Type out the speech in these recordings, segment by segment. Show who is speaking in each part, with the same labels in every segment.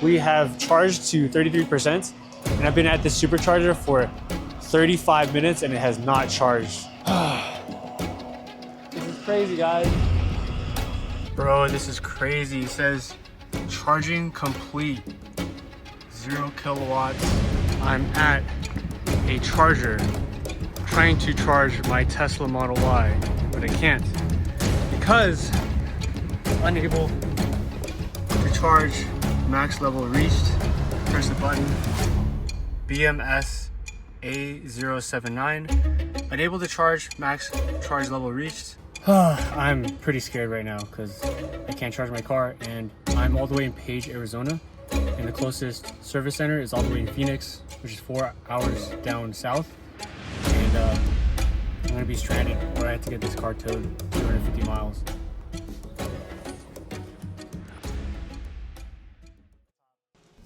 Speaker 1: we have charged to 33%, and I've been at this supercharger for 35 minutes and it has not charged. This is crazy, guys. Bro, this is crazy. It says charging complete, 0 kilowatts. I'm at a charger trying to charge my Tesla Model Y, but I can't because I'm unable to charge. Max level reached. Press the button. BMS A079. Unable to charge. Max charge level reached. I'm pretty scared right now because I can't charge my car, and I'm all the way in Page, Arizona, and the closest service center is all the way in Phoenix, which is 4 hours down south. And I'm gonna be stranded, or I have to get this car towed 250 miles.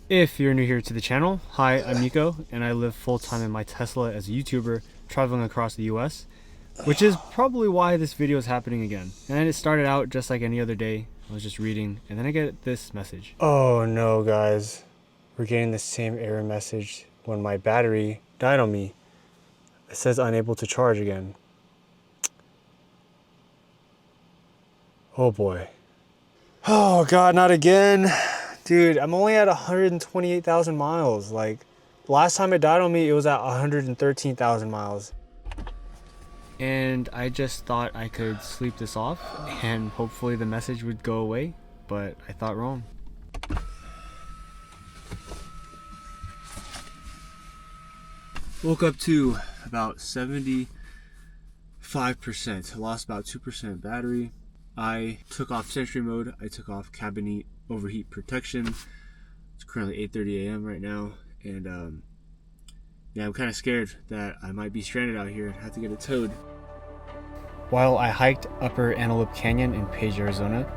Speaker 1: If you're new here to the channel, hi, I'm Nico, and I live full-time in my Tesla as a YouTuber traveling across the US, which is probably why this video is happening again. And it started out just like any other day. I was just reading, and then I get this message. Oh no, guys. We're getting the same error message when my battery died on me. It says unable to charge again. Oh boy. Oh God, not again. Dude, I'm only at 128,000 miles. Like, last time it died on me, it was at 113,000 miles. And I just thought I could sleep this off and hopefully the message would go away, but I thought wrong. Woke up to about 75%. I lost about 2% battery. I took off sentry mode. I took off cabin overheat protection. It's currently 8:30 a.m. right now, and yeah, I'm kind of scared that I might be stranded out here and have to get it towed. While I hiked Upper Antelope Canyon in Page, Arizona,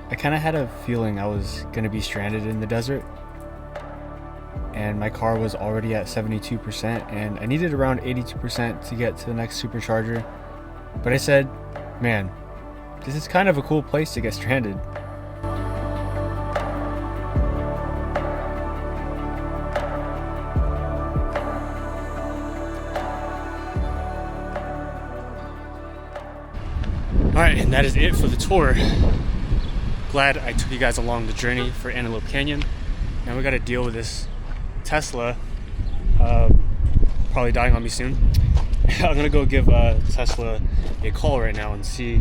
Speaker 1: I kind of had a feeling I was going to be stranded in the desert, and my car was already at 72%, and I needed around 82% to get to the next supercharger. But I said, man, this is kind of a cool place to get stranded. Alright, and that is it for the tour. Glad I took you guys along the journey for Antelope Canyon. Now we gotta deal with this Tesla probably dying on me soon. I'm gonna go give Tesla a call right now and see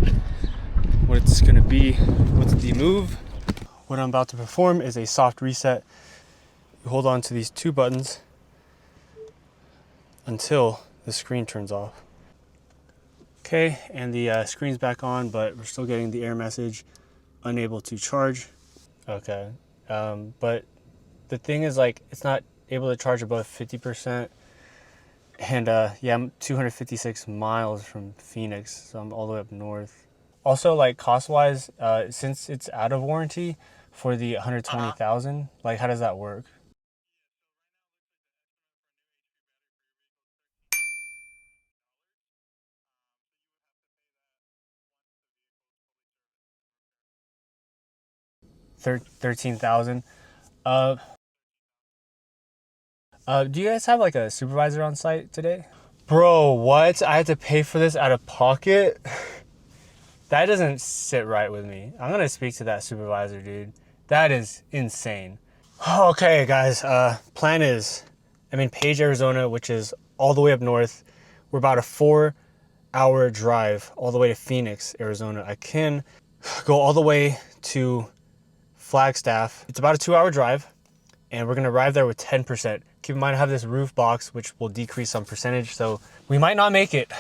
Speaker 1: what it's gonna be. What's the move? What I'm about to perform is a soft reset. You hold on to these two buttons until the screen turns off. Okay, and the screen's back on, but we're still getting the error message, unable to charge. Okay, but the thing is, like, it's not able to charge above 50%. And yeah, I'm 256 miles from Phoenix, so I'm all the way up north. Also, like, cost-wise, since it's out of warranty for the 120,000, like, how does that work? $13,000. Do you guys have like a supervisor on site today? Bro, what? I had to pay for this out of pocket? That doesn't sit right with me. I'm gonna speak to that supervisor, dude. That is insane. Okay, guys, plan is, I'm in Page, Arizona, which is all the way up north. We're about a 4-hour drive all the way to Phoenix, Arizona. I can go all the way to Flagstaff. It's about a 2-hour drive, and we're gonna arrive there with 10%. Keep in mind I have this roof box, which will decrease some percentage, so we might not make it.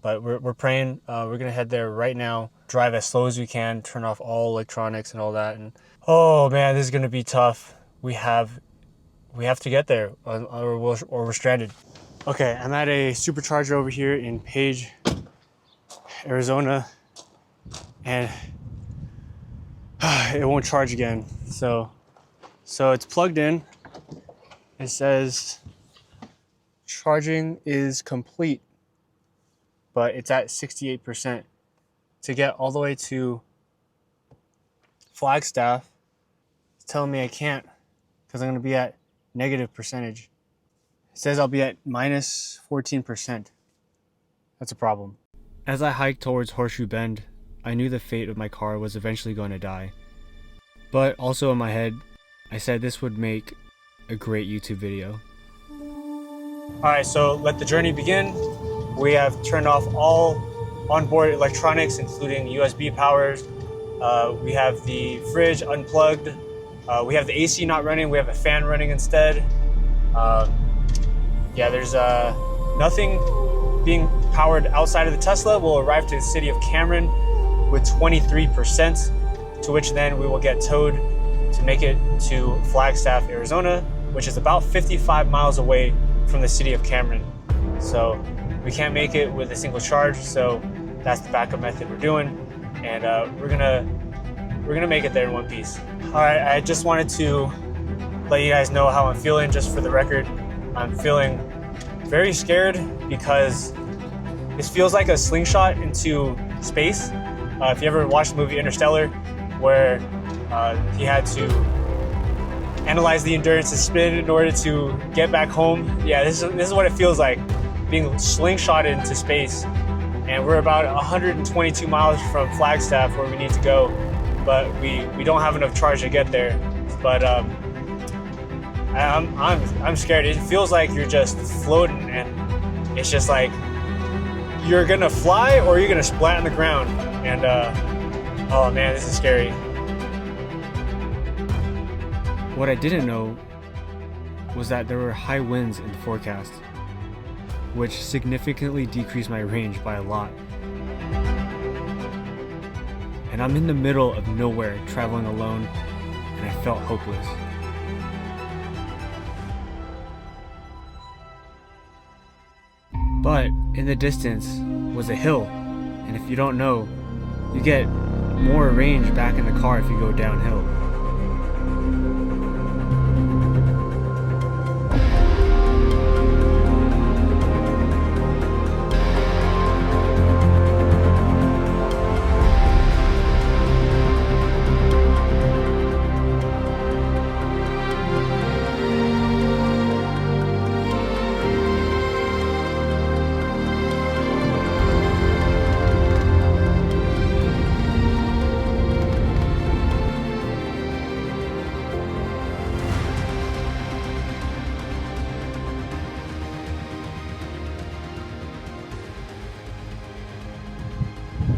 Speaker 1: But we're praying. We're gonna head there right now, drive as slow as we can, turn off all electronics and all that. And oh man, this is gonna be tough. We have to get there, or we're stranded. Okay, I'm at a supercharger over here in Page, Arizona, and it won't charge again. So it's plugged in. It says charging is complete, but it's at 68%. To get all the way to Flagstaff, telling me I can't because I'm going to be at negative percentage. It says I'll be at minus 14%. That's a problem. As I hiked towards Horseshoe Bend, I knew the fate of my car was eventually going to die. But also in my head, I said this would make a great YouTube video. Alright, so let the journey begin. We have turned off all onboard electronics, including USB powers. We have the fridge unplugged. We have the AC not running. We have a fan running instead. Yeah, there's nothing being powered outside of the Tesla. We'll arrive to the city of Cameron with 23%, to which then we will get towed to make it to Flagstaff, Arizona, which is about 55 miles away from the city of Cameron. So we can't make it with a single charge, so that's the backup method we're doing, and we're gonna make it there in one piece. All right, I just wanted to let you guys know how I'm feeling. Just for the record, I'm feeling very scared because this feels like a slingshot into space. If you ever watched the movie Interstellar, where he had to analyze the endurance and spin in order to get back home. Yeah, this is what it feels like, being slingshotted into space. And we're about 122 miles from Flagstaff, where we need to go, but we don't have enough charge to get there. But I'm scared. It feels like you're just floating, and it's just like you're gonna fly or you're gonna splat on the ground. And oh man, this is scary. What I didn't know was that there were high winds in the forecast, which significantly decreased my range by a lot. And I'm in the middle of nowhere traveling alone, and I felt hopeless. But in the distance was a hill, and if you don't know, you get more range back in the car if you go downhill.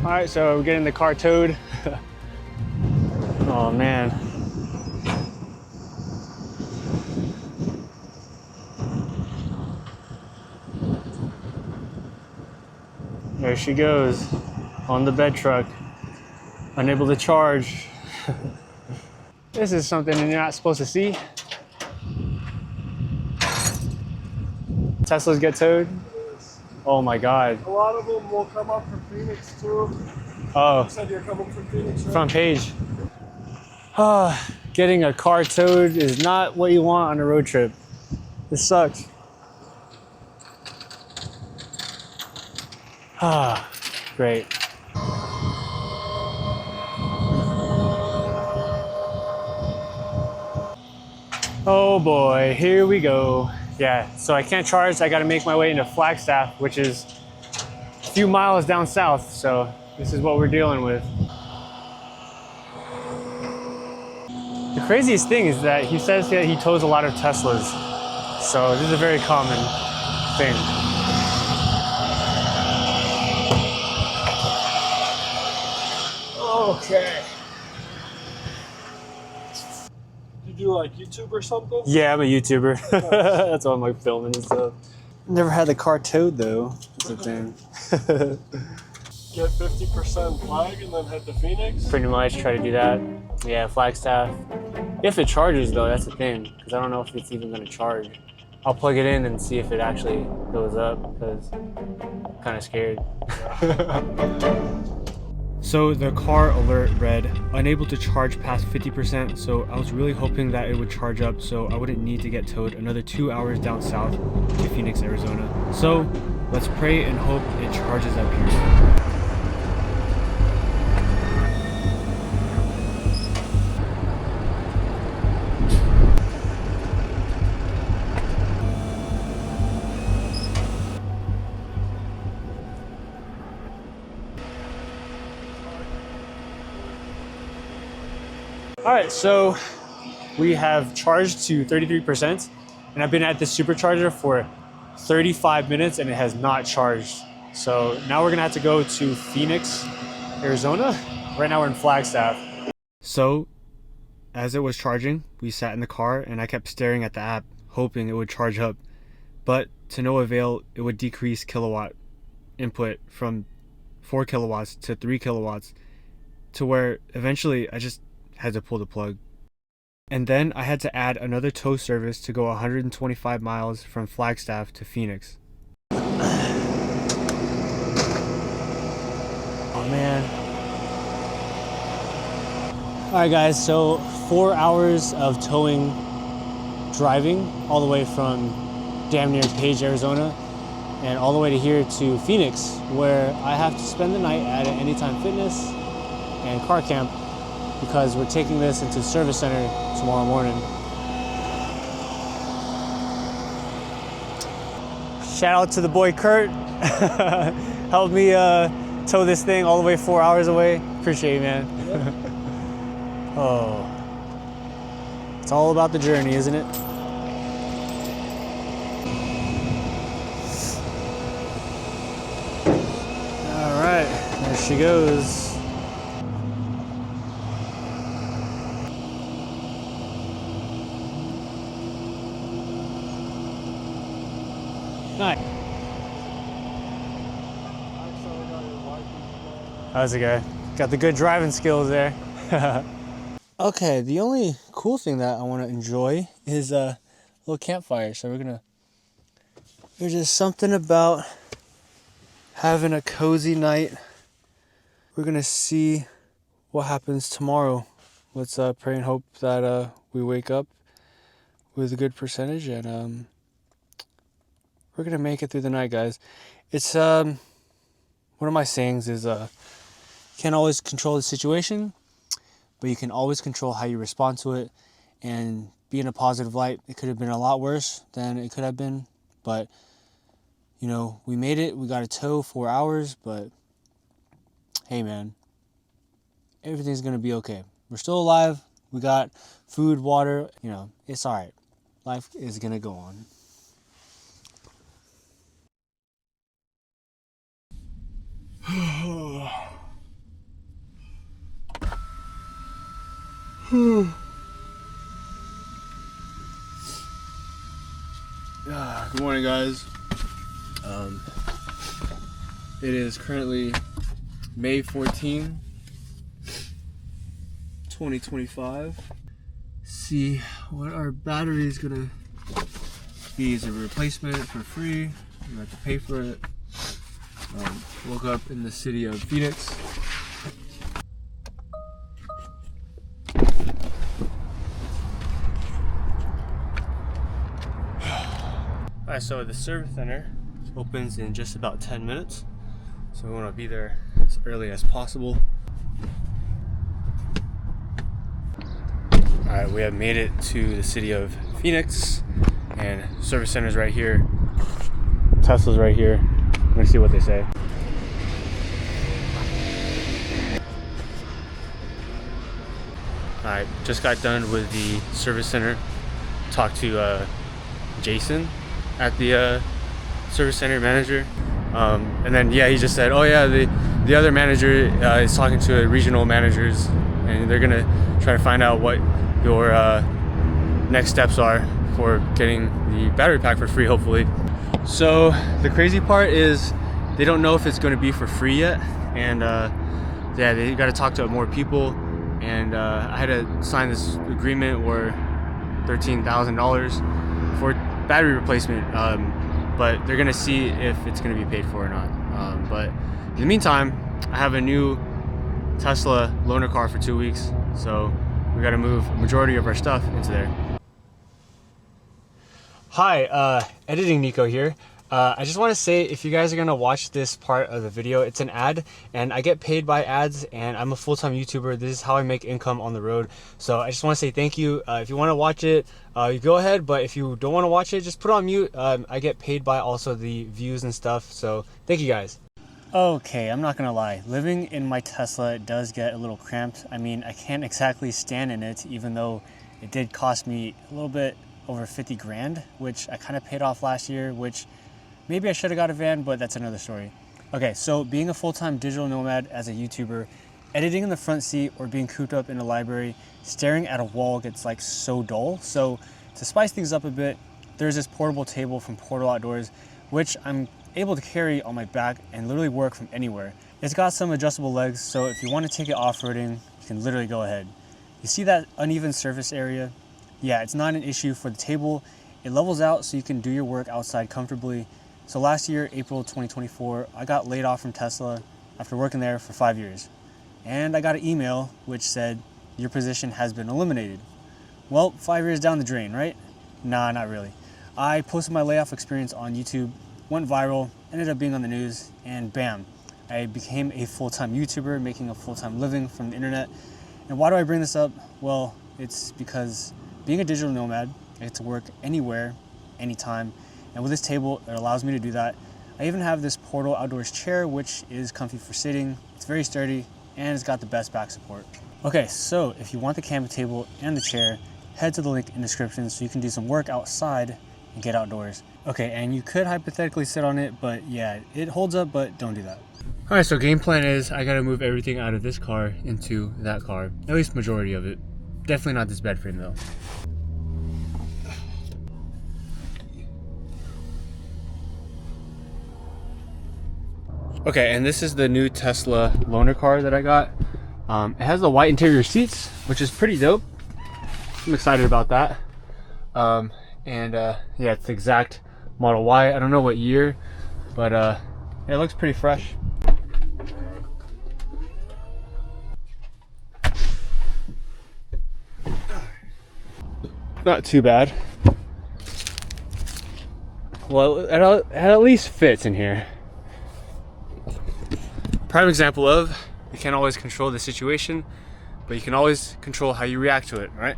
Speaker 1: All right, so we're getting the car towed. Oh man. There she goes on the bed truck, unable to charge. This is something you're not supposed to see. Teslas get towed? Oh my God.
Speaker 2: A lot of them will come up from Phoenix too.
Speaker 1: Oh.
Speaker 2: You said you're coming from Phoenix, right?
Speaker 1: Front page. Getting a car towed is not what you want on a road trip. This sucks. Great. Oh boy, here we go. Yeah, so I can't charge. I gotta make my way into Flagstaff, which is a few miles down south. So this is what we're dealing with. The craziest thing is that he says that he tows a lot of Teslas. So this is a very common thing.
Speaker 2: Okay. You do like YouTube or something?
Speaker 1: Yeah, I'm a YouTuber. That's why I'm like filming and stuff. Never had the car towed though. That's the thing.
Speaker 2: Get 50% flag and then head to Phoenix?
Speaker 1: Pretty much try to do that. Yeah, Flagstaff. If it charges though, that's the thing. Because I don't know if it's even going to charge. I'll plug it in and see if it actually goes up, because I'm kind of scared. So the car alert read, unable to charge past 50%, so I was really hoping that it would charge up so I wouldn't need to get towed another 2 hours down south to Phoenix, Arizona. So let's pray and hope it charges up here. All right, so we have charged to 33%, and I've been at this supercharger for 35 minutes and it has not charged. So now we're gonna have to go to Phoenix, Arizona. Right now we're in Flagstaff. So as it was charging, we sat in the car and I kept staring at the app, hoping it would charge up. But to no avail, it would decrease kilowatt input from 4 kilowatts to 3 kilowatts, to where eventually I just had to pull the plug. And then I had to add another tow service to go 125 miles from Flagstaff to Phoenix. Oh man. Alright guys, so 4 hours of towing, driving all the way from damn near Page, Arizona, and all the way to here to Phoenix, where I have to spend the night at an Anytime Fitness and car camp because we're taking this into service center tomorrow morning. Shout out to the boy Kurt. Helped me tow this thing all the way 4 hours away. Appreciate you, man. Oh, it's all about the journey, isn't it? All right, there she goes. Nice. How's it going? Got the good driving skills there. Okay, the only cool thing that I want to enjoy is a little campfire. So there's just something about having a cozy night. We're gonna see what happens tomorrow. Let's pray and hope that we wake up with a good percentage, and we're gonna make it through the night, guys. It's one of my sayings is can't always control the situation, but you can always control how you respond to it and be in a positive light. It could have been a lot worse than it could have been, but you know, we made it. We got a tow 4 hours, but hey man, everything's gonna be okay. We're still alive. We got food, water, you know, it's all right. Life is gonna go on. Good morning, guys. It is currently May 14, 2025. See what our battery is gonna be. Is a replacement for free. You have to pay for it. Woke up in the city of Phoenix. Alright, so the service center opens in just about 10 minutes. So we want to be there as early as possible. Alright, we have made it to the city of Phoenix, and service center's right here. Tesla's right here. I'm gonna see what they say. Alright, just got done with the service center. Talked to Jason at the service center manager. And then yeah, he just said, oh yeah, the other manager is talking to the regional managers, and they're gonna try to find out what your next steps are for getting the battery pack for free, hopefully. So the crazy part is they don't know if it's going to be for free yet, and yeah, they got to talk to more people, and I had to sign this agreement where $13,000 for battery replacement, but they're going to see if it's going to be paid for or not. But in the meantime, I have a new Tesla loaner car for 2 weeks, so we got to move a majority of our stuff into there. Hi, editing Nico here. I just want to say, if you guys are going to watch this part of the video, it's an ad, and I get paid by ads, and I'm a full-time YouTuber. This is how I make income on the road. So I just want to say thank you. If you want to watch it, you go ahead, but if you don't want to watch it, just put it on mute. I get paid by also the views and stuff, so thank you guys. Okay, I'm not gonna lie. Living in my Tesla does get a little cramped. I mean, I can't exactly stand in it, even though it did cost me a little bit over 50 grand, which I kind of paid off last year, which maybe I should have got a van, but that's another story. Okay, so being a full-time digital nomad as a YouTuber, editing in the front seat or being cooped up in a library, staring at a wall gets like so dull. So to spice things up a bit, there's this portable table from Portal Outdoors, which I'm able to carry on my back and literally work from anywhere. It's got some adjustable legs, so if you want to take it off-roading, you can literally go ahead. You see that uneven surface area? Yeah, it's not an issue for the table. It levels out so you can do your work outside comfortably. So last year, April 2024, I got laid off from Tesla after working there for 5 years. And I got an email which said, your position has been eliminated. Well, 5 years down the drain, right? Nah, not really. I posted my layoff experience on YouTube, went viral, ended up being on the news, and bam, I became a full-time YouTuber making a full-time living from the internet. And why do I bring this up? Well, it's because being a digital nomad, I get to work anywhere, anytime, and with this table, it allows me to do that. I even have this Portal Outdoors chair, which is comfy for sitting. It's very sturdy, and it's got the best back support. Okay, so if you want the camping table and the chair, head to the link in the description so you can do some work outside and get outdoors. Okay, and you could hypothetically sit on it, but yeah, it holds up, but don't do that. All right, so game plan is I gotta move everything out of this car into that car, at least majority of it. Definitely not this bed frame though. Okay, and this is the new Tesla loaner car that I got. It has the white interior seats, which is pretty dope. I'm excited about that. Yeah, it's the exact Model Y. I don't know what year, but it looks pretty fresh. Not too bad. Well, it at least fits in here. Prime example of, you can't always control the situation, but you can always control how you react to it, right?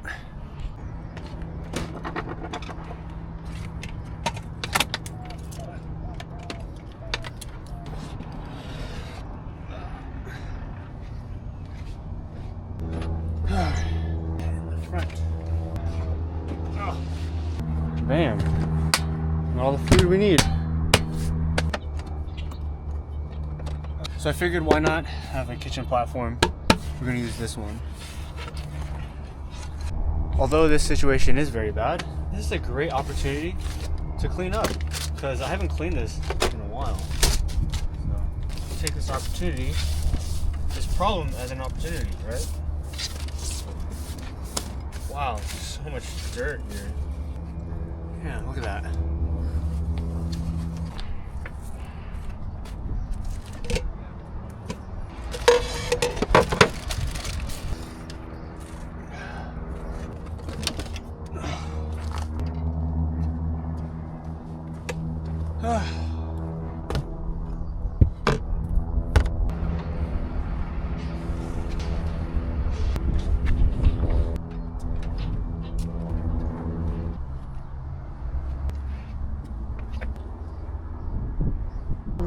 Speaker 1: Bam. All the food we need. So I figured why not have a kitchen platform. We're gonna use this one. Although this situation is very bad, this is a great opportunity to clean up because I haven't cleaned this in a while. So I'll take this opportunity, this problem as an opportunity, right? Wow, so much dirt here. Yeah, look at that.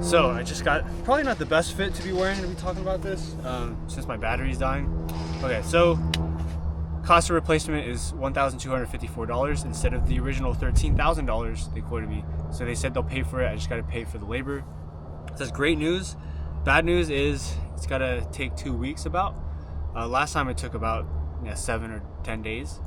Speaker 1: So I just got, probably not the best fit to be wearing to be talking about this, since my battery's dying. Okay, so cost of replacement is $1,254 instead of the original $13,000 they quoted me. So they said they'll pay for it, I just gotta pay for the labor. That's great news. Bad news is it's gotta take 2 weeks about. Last time it took about 7 or 10 days.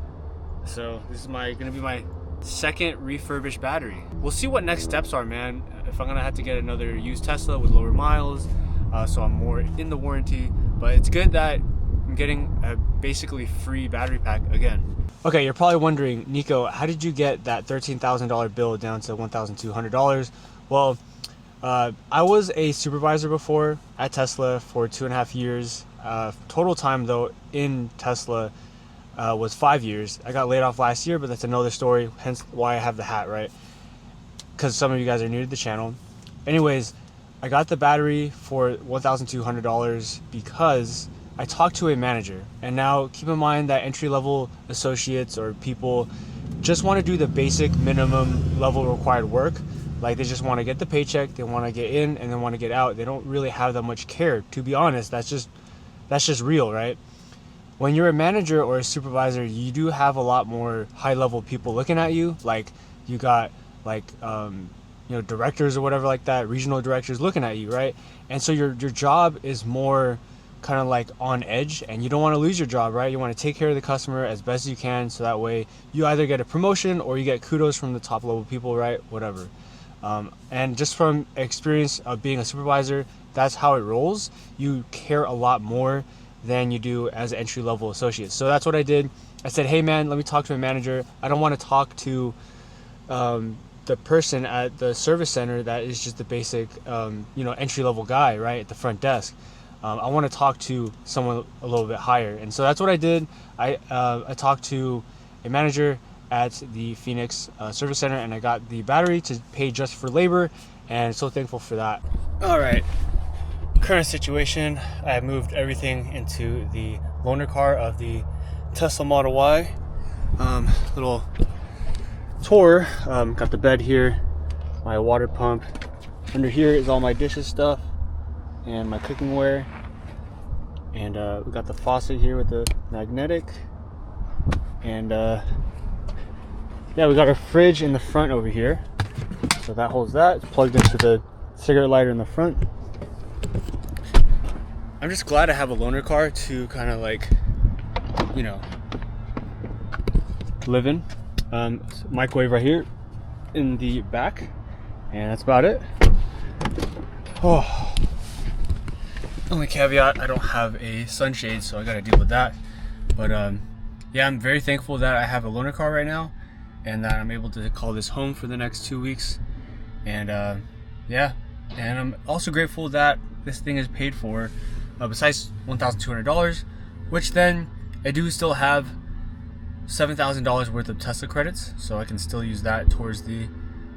Speaker 1: So this is gonna be my second refurbished battery. We'll see what next steps are, man. If I'm gonna have to get another used Tesla with lower miles, so I'm more in the warranty, but it's good that I'm getting a basically free battery pack again. Okay, you're probably wondering, Nico, how did you get that $13,000 bill down to $1,200? Well, I was a supervisor before at Tesla for 2.5 years. Total time though in Tesla was 5 years. I got laid off last year, but that's another story, hence why I have the hat, right? Because some of you guys are new to the channel. Anyways, I got the battery for $1,200 because I talked to a manager. And now keep in mind that entry-level associates or people just want to do the basic minimum level required work, Like, they just want to get the paycheck, they want to get in and then want to get out. They don't really have that much care. To be honest, that's just real, right? When you're a manager or a supervisor, you do have a lot more high level people looking at you. Like, you got like directors or whatever like that, regional directors looking at you, right? And so your job is more kind of like on edge, and you don't want to lose your job, right? You want to take care of the customer as best as you can, so that way you either get a promotion or you get kudos from the top level people, right? Whatever. And just from experience of being a supervisor, that's how it rolls. You care a lot more than you do as an entry-level associate. So that's what I did. I said, hey man, let me talk to my manager. I don't want to talk to the person at the service center that is just the basic entry-level guy, right, at the front desk. I want to talk to someone a little bit higher. And so that's what I did. I talked to a manager at the Phoenix Service Center, and I got the battery to pay just for labor, and so thankful for that. All right, current situation, I moved everything into the loaner car of the Tesla Model Y. Little tour, got the bed here, my water pump. Under here is all my dishes stuff and my cooking ware, and we got the faucet here with the magnetic, and yeah, we got our fridge in the front over here, so that holds that. It's plugged into the cigarette lighter in the front. I'm just glad I have a loaner car to kind of like, live in. Microwave right here in the back, and that's about it. Oh, only caveat, I don't have a sunshade, so I gotta deal with that. But yeah, I'm very thankful that I have a loaner car right now, and that I'm able to call this home for the next 2 weeks. And yeah, and I'm also grateful that this thing is paid for, besides $1,200, which then I do still have $7,000 worth of Tesla credits, so I can still use that towards the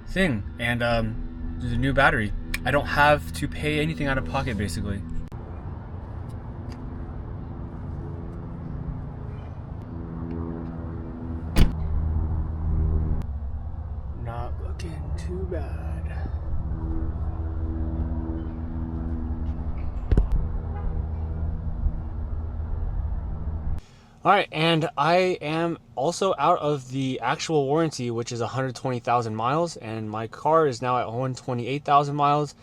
Speaker 1: thing and the new battery. I don't have to pay anything out of pocket, basically. Not looking too bad. All right, and I am also out of the actual warranty, which is 120,000 miles, and my car is now at 128,000 miles.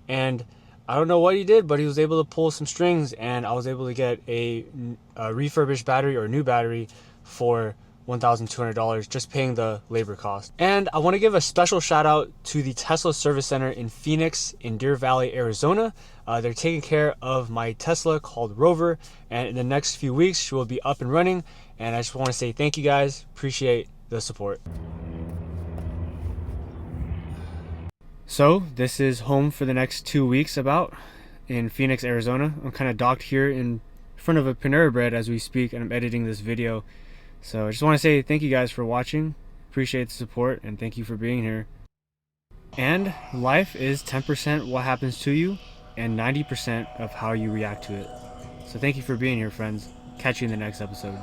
Speaker 1: And I don't know what he did, but he was able to pull some strings, and I was able to get a refurbished battery or new battery for $1,200, just paying the labor cost. And I want to give a special shout out to the Tesla Service Center in Phoenix in Deer Valley, Arizona. They're taking care of my Tesla called Rover, and in the next few weeks she will be up and running. And I just want to say thank you guys, appreciate the support. So this is home for the next 2 weeks about in Phoenix, Arizona. I'm kind of docked here in front of a Panera Bread as we speak, and I'm editing this video. So I just want to say thank you guys for watching, appreciate the support, and thank you for being here. And life is 10% what happens to you and 90% of how you react to it. So thank you for being here, friends. Catch you in the next episode.